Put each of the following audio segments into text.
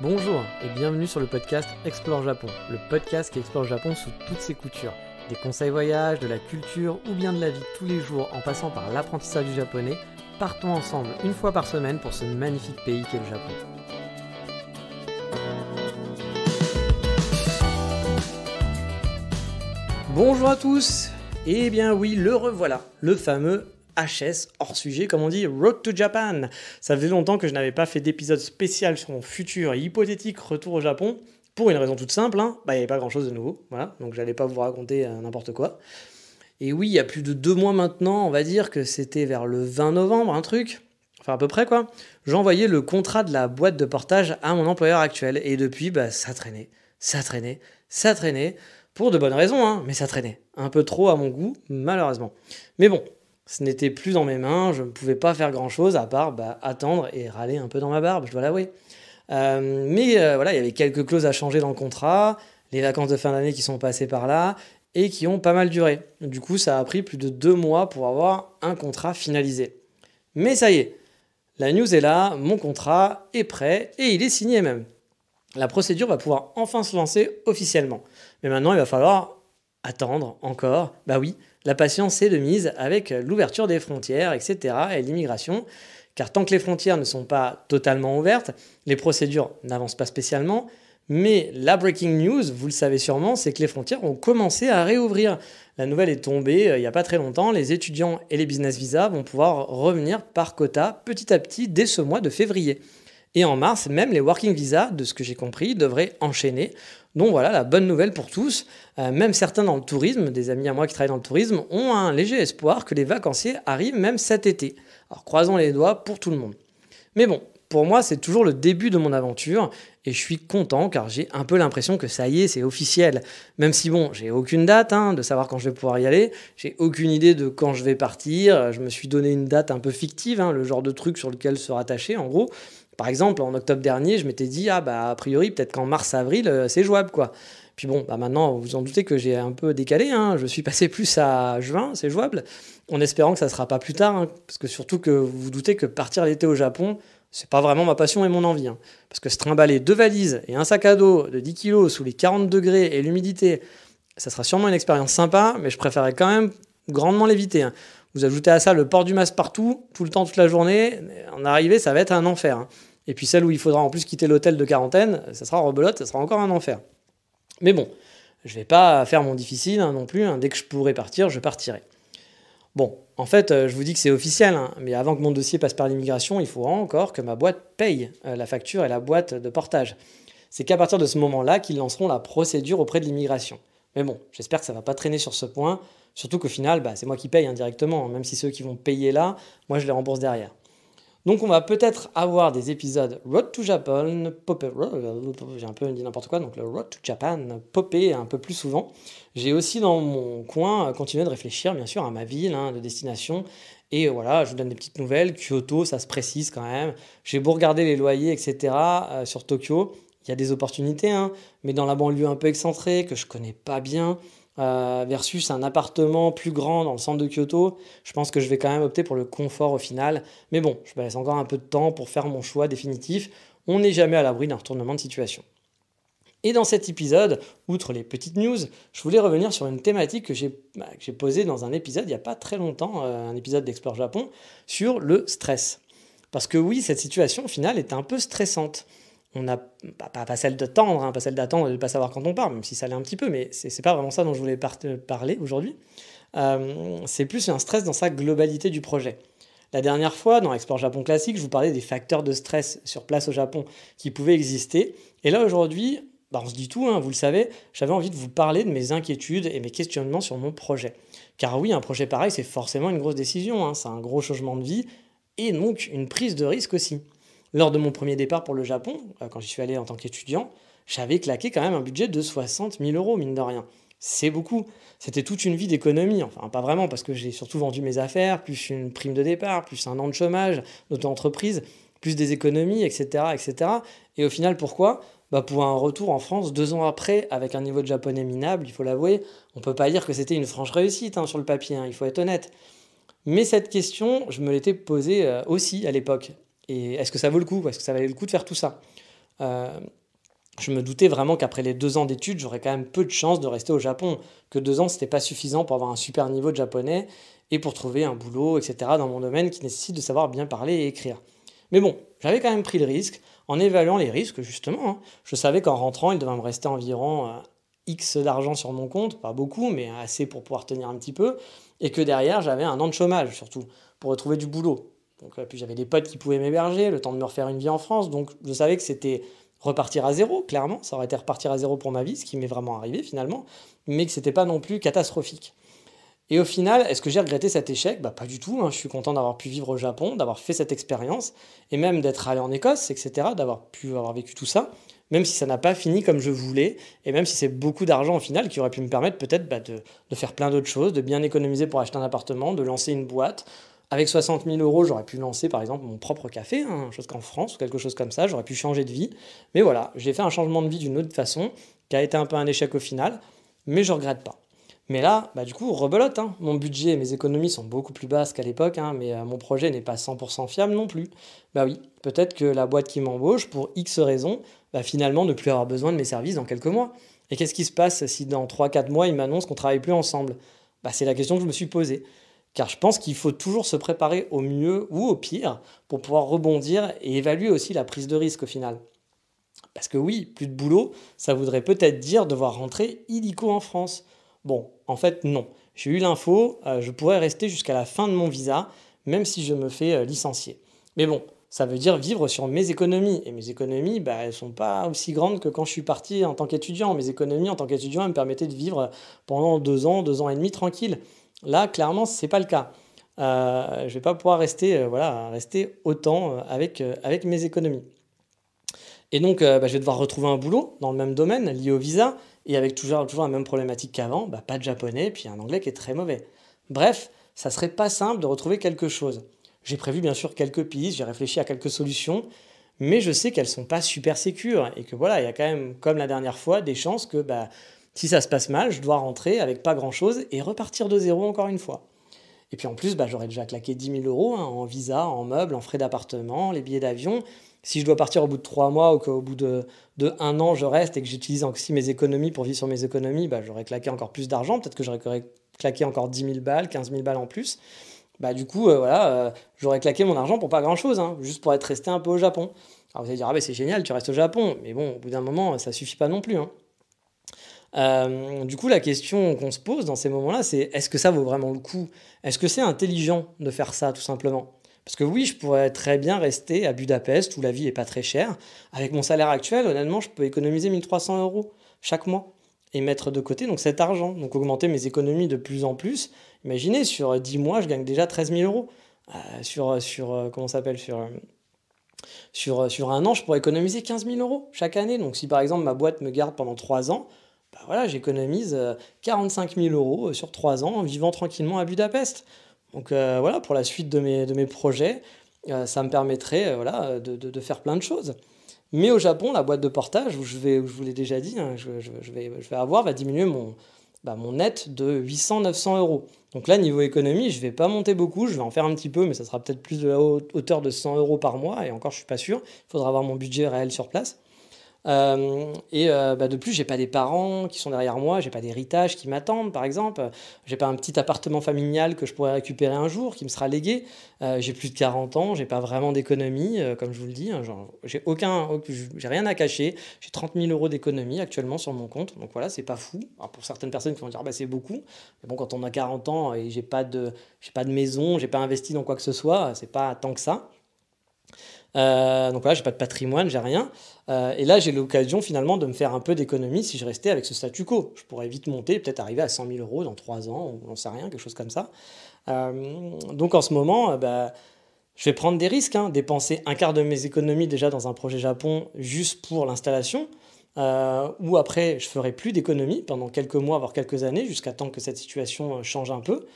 Bonjour et bienvenue sur le podcast Explore Japon, le podcast qui explore le Japon sous toutes ses coutures. Des conseils voyages, de la culture ou bien de la vie de tous les jours en passant par l'apprentissage du japonais, partons ensemble une fois par semaine pour ce magnifique pays qu'est le Japon. Bonjour à tous. Eh bien oui, le revoilà, le fameux HS, hors sujet, comme on dit, Road to Japan. Ça faisait longtemps que je n'avais pas fait d'épisode spécial sur mon futur et hypothétique retour au Japon, pour une raison toute simple, il n'y avait pas grand-chose de nouveau, voilà, donc j'allais pas vous raconter n'importe quoi. Et oui, il y a plus de 2 mois maintenant, on va dire que c'était vers le 20 novembre, un truc, enfin à peu près quoi, j'envoyais le contrat de la boîte de portage à mon employeur actuel, et depuis, ça traînait, pour de bonnes raisons, mais ça traînait, un peu trop à mon goût, malheureusement. Mais bon, ce n'était plus dans mes mains, je ne pouvais pas faire grand-chose à part attendre et râler un peu dans ma barbe, je dois l'avouer. Voilà, il y avait quelques clauses à changer dans le contrat, les vacances de fin d'année qui sont passées par là et qui ont pas mal duré. Du coup, ça a pris plus de 2 mois pour avoir un contrat finalisé. Mais ça y est, la news est là, mon contrat est prêt et il est signé même. La procédure va pouvoir enfin se lancer officiellement. Mais maintenant, il va falloir attendre encore. Bah oui, la patience est de mise avec l'ouverture des frontières, etc. et l'immigration. Car tant que les frontières ne sont pas totalement ouvertes, les procédures n'avancent pas spécialement. Mais la breaking news, vous le savez sûrement, c'est que les frontières ont commencé à réouvrir. La nouvelle est tombée il n'y a pas très longtemps. Les étudiants et les business visas vont pouvoir revenir par quota petit à petit dès ce mois de février. Et en mars, même les working visas, de ce que j'ai compris, devraient enchaîner. Donc voilà, la bonne nouvelle pour tous. Même certains dans le tourisme, des amis à moi qui travaillent dans le tourisme, ont un léger espoir que les vacanciers arrivent même cet été. Alors croisons les doigts pour tout le monde. Mais bon, pour moi, c'est toujours le début de mon aventure et je suis content car j'ai un peu l'impression que ça y est, c'est officiel. Même si bon, j'ai aucune date de savoir quand je vais pouvoir y aller, j'ai aucune idée de quand je vais partir, je me suis donné une date un peu fictive, le genre de truc sur lequel se rattacher en gros. Par exemple, en octobre dernier, je m'étais dit, a priori, peut-être qu'en mars-avril, c'est jouable, quoi. Puis bon, maintenant, vous vous en doutez que j'ai un peu décalé, je suis passé plus à juin, c'est jouable, en espérant que ça ne sera pas plus tard, parce que surtout que vous vous doutez que partir l'été au Japon, c'est pas vraiment ma passion et mon envie. Parce que se trimballer 2 valises et un sac à dos de 10 kilos sous les 40 degrés et l'humidité, ça sera sûrement une expérience sympa, mais je préférerais quand même grandement l'éviter. Vous ajoutez à ça le port du masque partout, tout le temps, toute la journée, en arrivée, ça va être un enfer. Et puis celle où il faudra en plus quitter l'hôtel de quarantaine, ça sera rebelote, ça sera encore un enfer. Mais bon, je vais pas faire mon difficile non plus, dès que je pourrai partir, je partirai. Bon, en fait, je vous dis que c'est officiel, mais avant que mon dossier passe par l'immigration, il faudra encore que ma boîte paye la facture et la boîte de portage. C'est qu'à partir de ce moment-là qu'ils lanceront la procédure auprès de l'immigration. Mais bon, j'espère que ça va pas traîner sur ce point, surtout qu'au final, c'est moi qui paye indirectement, même si ceux qui vont payer là, moi je les rembourse derrière. Donc on va peut-être avoir des épisodes Road to Japan, j'ai un peu dit n'importe quoi, donc le Road to Japan popé un peu plus souvent. J'ai aussi dans mon coin continué de réfléchir bien sûr à ma ville de destination. Et voilà, je vous donne des petites nouvelles. Kyoto, ça se précise quand même. J'ai beau regarder les loyers, etc. Sur Tokyo, il y a des opportunités, mais dans la banlieue un peu excentrée, que je connais pas bien, versus un appartement plus grand dans le centre de Kyoto, je pense que je vais quand même opter pour le confort au final. Mais bon, je me laisse encore un peu de temps pour faire mon choix définitif. On n'est jamais à l'abri d'un retournement de situation. Et dans cet épisode, outre les petites news, je voulais revenir sur une thématique que j'ai posée dans un épisode il n'y a pas très longtemps, un épisode d'Explore Japon, sur le stress. Parce que oui, cette situation au final est un peu stressante. On n'a pas celle d'attendre, pas celle d'attendre et de ne pas savoir quand on part, même si ça l'est un petit peu, mais c'est pas vraiment ça dont je voulais parler aujourd'hui. C'est plus un stress dans sa globalité du projet. La dernière fois, dans Explore Japon Classique, je vous parlais des facteurs de stress sur place au Japon qui pouvaient exister. Et là, aujourd'hui, on se dit tout, vous le savez, j'avais envie de vous parler de mes inquiétudes et mes questionnements sur mon projet. Car oui, un projet pareil, c'est forcément une grosse décision, c'est un gros changement de vie et donc une prise de risque aussi. Lors de mon premier départ pour le Japon, quand j'y suis allé en tant qu'étudiant, j'avais claqué quand même un budget de 60 000 €, mine de rien. C'est beaucoup. C'était toute une vie d'économie. Enfin, pas vraiment, parce que j'ai surtout vendu mes affaires, plus une prime de départ, plus un an de chômage, d'auto-entreprise, plus des économies, etc., etc. Et au final, pourquoi ? Pour un retour en France 2 ans après, avec un niveau de japonais minable, il faut l'avouer, on ne peut pas dire que c'était une franche réussite sur le papier, il faut être honnête. Mais cette question, je me l'étais posée aussi à l'époque. Et est-ce que ça vaut le coup ? Est-ce que ça valait le coup de faire tout ça ? Euh, je me doutais vraiment qu'après les 2 ans d'études, j'aurais quand même peu de chances de rester au Japon, que 2 ans, c'était pas suffisant pour avoir un super niveau de japonais et pour trouver un boulot, etc., dans mon domaine qui nécessite de savoir bien parler et écrire. Mais bon, j'avais quand même pris le risque en évaluant les risques, justement, hein. Je savais qu'en rentrant, il devait me rester environ X d'argent sur mon compte, pas beaucoup, mais assez pour pouvoir tenir un petit peu, et que derrière, j'avais un an de chômage, surtout, pour retrouver du boulot. Donc, puis j'avais des potes qui pouvaient m'héberger, le temps de me refaire une vie en France, donc je savais que c'était repartir à zéro, clairement, ça aurait été repartir à zéro pour ma vie, ce qui m'est vraiment arrivé finalement, mais que c'était pas non plus catastrophique. Et au final, est-ce que j'ai regretté cet échec? Bah pas du tout, hein. Je suis content d'avoir pu vivre au Japon, d'avoir fait cette expérience, et même d'être allé en Écosse, etc., d'avoir pu avoir vécu tout ça, même si ça n'a pas fini comme je voulais, et même si c'est beaucoup d'argent au final qui aurait pu me permettre peut-être de faire plein d'autres choses, de bien économiser pour acheter un appartement, de lancer une boîte. Avec 60 000 euros, j'aurais pu lancer par exemple mon propre café, hein, chose qu'en France ou quelque chose comme ça, j'aurais pu changer de vie. Mais voilà, j'ai fait un changement de vie d'une autre façon, qui a été un peu un échec au final, mais je regrette pas. Mais là, bah du coup, rebelote, hein. Mon budget et mes économies sont beaucoup plus basses qu'à l'époque, hein, mais mon projet n'est pas 100% fiable non plus. Bah oui, peut-être que la boîte qui m'embauche, pour X raisons, va finalement ne plus avoir besoin de mes services dans quelques mois. Et qu'est-ce qui se passe si dans 3 4 mois, ils m'annoncent qu'on travaille plus ensemble? Bah c'est la question que je me suis posée. Car je pense qu'il faut toujours se préparer au mieux ou au pire pour pouvoir rebondir et évaluer aussi la prise de risque au final. Parce que oui, plus de boulot, ça voudrait peut-être dire devoir rentrer illico en France. Bon, en fait, non. J'ai eu l'info, je pourrais rester jusqu'à la fin de mon visa, même si je me fais licencier. Mais bon, ça veut dire vivre sur mes économies. Et mes économies, bah, elles ne sont pas aussi grandes que quand je suis parti en tant qu'étudiant. Mes économies en tant qu'étudiant, elles me permettaient de vivre pendant 2 ans et demi tranquille. Là, clairement, ce n'est pas le cas. Je ne vais pas pouvoir rester, voilà, rester autant avec mes économies. Et donc, bah, je vais devoir retrouver un boulot dans le même domaine, lié au visa, et avec toujours la même problématique qu'avant, bah, pas de japonais, puis un anglais qui est très mauvais. Bref, ça serait pas simple de retrouver quelque chose. J'ai prévu bien sûr quelques pistes, j'ai réfléchi à quelques solutions, mais je sais qu'elles sont pas super sécures, et que voilà, il y a quand même, comme la dernière fois, des chances que bah, si ça se passe mal, je dois rentrer avec pas grand-chose et repartir de zéro encore une fois. Et puis en plus, bah, j'aurais déjà claqué 10 000 euros, hein, en visa, en meubles, en frais d'appartement, les billets d'avion. Si je dois partir au bout de 3 mois ou qu'au bout de 1 an, je reste et que j'utilise aussi mes économies pour vivre sur mes économies, bah, j'aurais claqué encore plus d'argent. Peut-être que j'aurais claqué encore 10 000 balles, 15 000 balles en plus. Bah, du coup, voilà, j'aurais claqué mon argent pour pas grand-chose, hein, juste pour être resté un peu au Japon. Alors vous allez dire, ah bah, c'est génial, tu restes au Japon. Mais bon, au bout d'un moment, ça suffit pas non plus, hein. Du coup, la question qu'on se pose dans ces moments-là, c'est est-ce que ça vaut vraiment le coup? Est-ce que c'est intelligent de faire ça, tout simplement? Parce que oui, je pourrais très bien rester à Budapest, où la vie est pas très chère. Avec mon salaire actuel, honnêtement, je peux économiser 1 300 euros chaque mois et mettre de côté donc cet argent, donc augmenter mes économies de plus en plus. Imaginez, sur 10 mois, je gagne déjà 13 000 euros. Comment ça s'appelle sur un an, je pourrais économiser 15 000 euros chaque année. Donc si par exemple ma boîte me garde pendant 3 ans, bah voilà, j'économise 45 000 euros sur 3 ans en vivant tranquillement à Budapest. Donc voilà, pour la suite de mes projets, ça me permettrait voilà, de faire plein de choses. Mais au Japon, la boîte de portage, où je vous l'ai déjà dit, hein, je vais avoir, va diminuer mon net de 800-900 euros. Donc là, niveau économie, je ne vais pas monter beaucoup, je vais en faire un petit peu, mais ça sera peut-être plus de la hauteur de 100 euros par mois, et encore, je ne suis pas sûr. Il faudra avoir mon budget réel sur place. Bah, de plus, j'ai pas des parents qui sont derrière moi, j'ai pas d'héritage qui m'attendent, par exemple. J'ai pas un petit appartement familial que je pourrais récupérer un jour, qui me sera légué. J'ai plus de 40 ans, j'ai pas vraiment d'économie, comme je vous le dis, hein, genre, j'ai rien à cacher. J'ai 30 000 euros d'économie actuellement sur mon compte, donc voilà, c'est pas fou. Alors, pour certaines personnes qui vont dire, bah, c'est beaucoup. Mais bon, quand on a 40 ans et j'ai pas de maison, j'ai pas investi dans quoi que ce soit, c'est pas tant que ça. Donc voilà, j'ai pas de patrimoine, j'ai rien. Et là, j'ai l'occasion finalement de me faire un peu d'économie si je restais avec ce statu quo. Je pourrais vite monter, peut-être arriver à 100 000 euros dans 3 ans, ou j'en sais rien, quelque chose comme ça. Donc en ce moment, bah, je vais prendre des risques, hein, dépenser un quart de mes économies déjà dans un projet Japon juste pour l'installation. Ou après, je ferai plus d'économies pendant quelques mois, voire quelques années, jusqu'à temps que cette situation change un peu.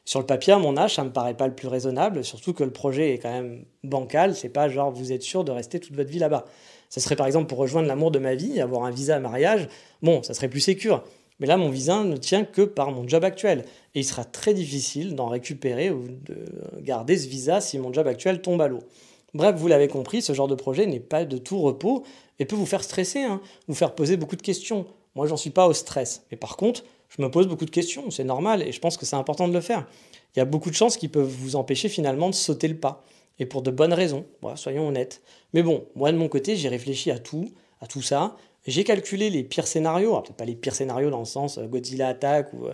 Sur le papier, à mon âge, ça me paraît pas le plus raisonnable, surtout que le projet est quand même bancal. C'est pas genre vous êtes sûr de rester toute votre vie là-bas. Ça serait par exemple pour rejoindre l'amour de ma vie, avoir un visa à mariage. Bon, ça serait plus sécure. Mais là, mon visa ne tient que par mon job actuel. Et il sera très difficile d'en récupérer ou de garder ce visa si mon job actuel tombe à l'eau. Bref, vous l'avez compris, ce genre de projet n'est pas de tout repos et peut vous faire stresser, hein, vous faire poser beaucoup de questions. Moi, j'en suis pas au stress. Mais par contre, je me pose beaucoup de questions, c'est normal et je pense que c'est important de le faire. Il y a beaucoup de chances qui peuvent vous empêcher finalement de sauter le pas. Et pour de bonnes raisons, voilà, soyons honnêtes. Mais bon, moi de mon côté, j'ai réfléchi à tout ça. J'ai calculé les pires scénarios, alors peut-être pas les pires scénarios dans le sens Godzilla attaque ou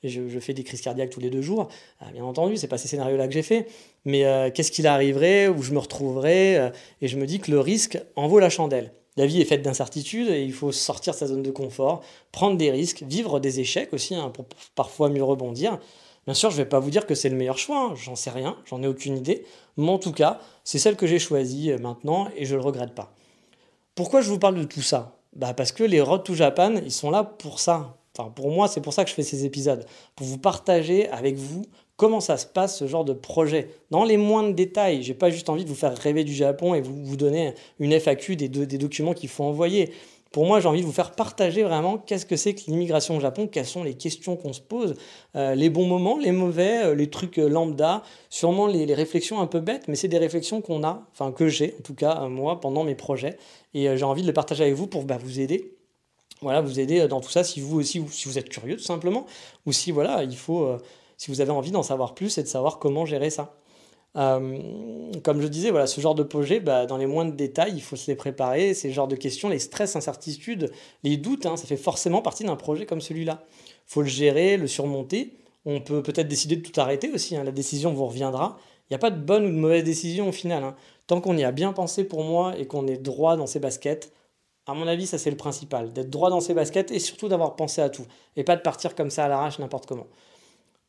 je fais des crises cardiaques tous les 2 jours. Bien entendu, c'est pas ces scénarios-là que j'ai fait. Mais qu'est-ce qu'il arriverait, où je me retrouverais, et je me dis que le risque en vaut la chandelle. La vie est faite d'incertitudes et il faut sortir de sa zone de confort, prendre des risques, vivre des échecs aussi, hein, pour parfois mieux rebondir. Bien sûr, je ne vais pas vous dire que c'est le meilleur choix, hein, j'en sais rien, j'en ai aucune idée, mais en tout cas, c'est celle que j'ai choisie maintenant et je ne le regrette pas. Pourquoi je vous parle de tout ça? Bah parce que les Road to Japan, ils sont là pour ça. Enfin, pour moi, c'est pour ça que je fais ces épisodes. Pour vous partager avec vous comment ça se passe, ce genre de projet. Dans les moindres détails. J'ai pas juste envie de vous faire rêver du Japon et vous donner une FAQ des documents qu'il faut envoyer. Pour moi, j'ai envie de vous faire partager vraiment qu'est-ce que c'est que l'immigration au Japon, quelles sont les questions qu'on se pose, les bons moments, les mauvais, les trucs lambda, sûrement les réflexions un peu bêtes, mais c'est des réflexions qu'on a, enfin que j'ai en tout cas moi pendant mes projets, et j'ai envie de les partager avec vous pour vous aider. Voilà, vous aider dans tout ça si vous aussi, si vous êtes curieux tout simplement, ou si voilà, si vous avez envie d'en savoir plus et de savoir comment gérer ça. Comme je disais, voilà, ce genre de projet, dans les moindres détails, il faut se les préparer. Ces genres de questions, les stress, incertitudes, les doutes, hein, ça fait forcément partie d'un projet comme celui-là. Il faut le gérer, le surmonter. On peut peut-être décider de tout arrêter aussi, hein, la décision vous reviendra. Il n'y a pas de bonne ou de mauvaise décision au final, hein. Tant qu'on y a bien pensé pour moi et qu'on est droit dans ses baskets, à mon avis, ça c'est le principal, d'être droit dans ses baskets et surtout d'avoir pensé à tout. Et pas de partir comme ça à l'arrache n'importe comment.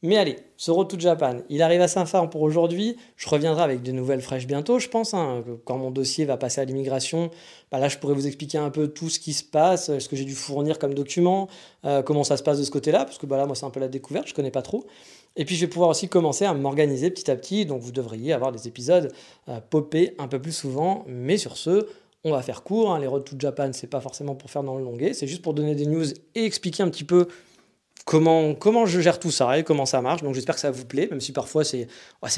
Mais allez, ce Road to Japan, il arrive à sa fin pour aujourd'hui. Je reviendrai avec de nouvelles fraîches bientôt, je pense, hein, quand mon dossier va passer à l'immigration. Là, je pourrais vous expliquer un peu tout ce qui se passe, ce que j'ai dû fournir comme document, comment ça se passe de ce côté-là, parce que là, moi, c'est un peu la découverte, je connais pas trop. Et puis, je vais pouvoir aussi commencer à m'organiser petit à petit, donc vous devriez avoir des épisodes popés un peu plus souvent. Mais sur ce, on va faire court, hein. Les Road to Japan, c'est pas forcément pour faire dans le longuet, c'est juste pour donner des news et expliquer un petit peu comment je gère tout ça et comment ça marche. Donc j'espère que ça vous plaît, même si parfois c'est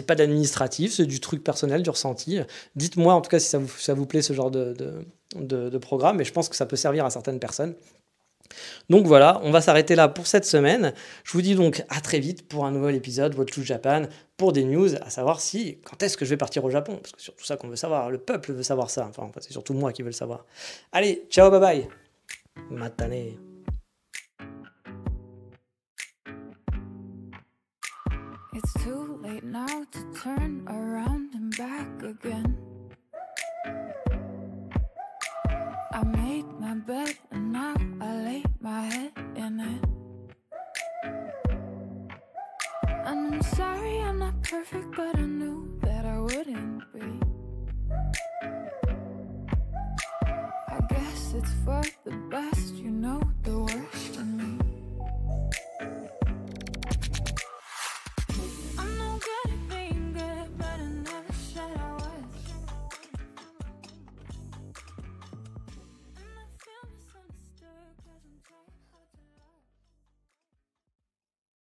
pas d'administratif, c'est du truc personnel, du ressenti. Dites-moi en tout cas si ça vous plaît ce genre de programme, et je pense que ça peut servir à certaines personnes. Donc voilà, on va s'arrêter là pour cette semaine. Je vous dis donc à très vite pour un nouvel épisode Road to Japan, pour des news, à savoir quand est-ce que je vais partir au Japon, parce que c'est surtout ça qu'on veut savoir, le peuple veut savoir ça, enfin c'est surtout moi qui veux le savoir. Allez, ciao, bye bye, matane. It's too late now to turn around and back again. I made my bed and now I lay my head in it. And I'm sorry I'm not perfect, but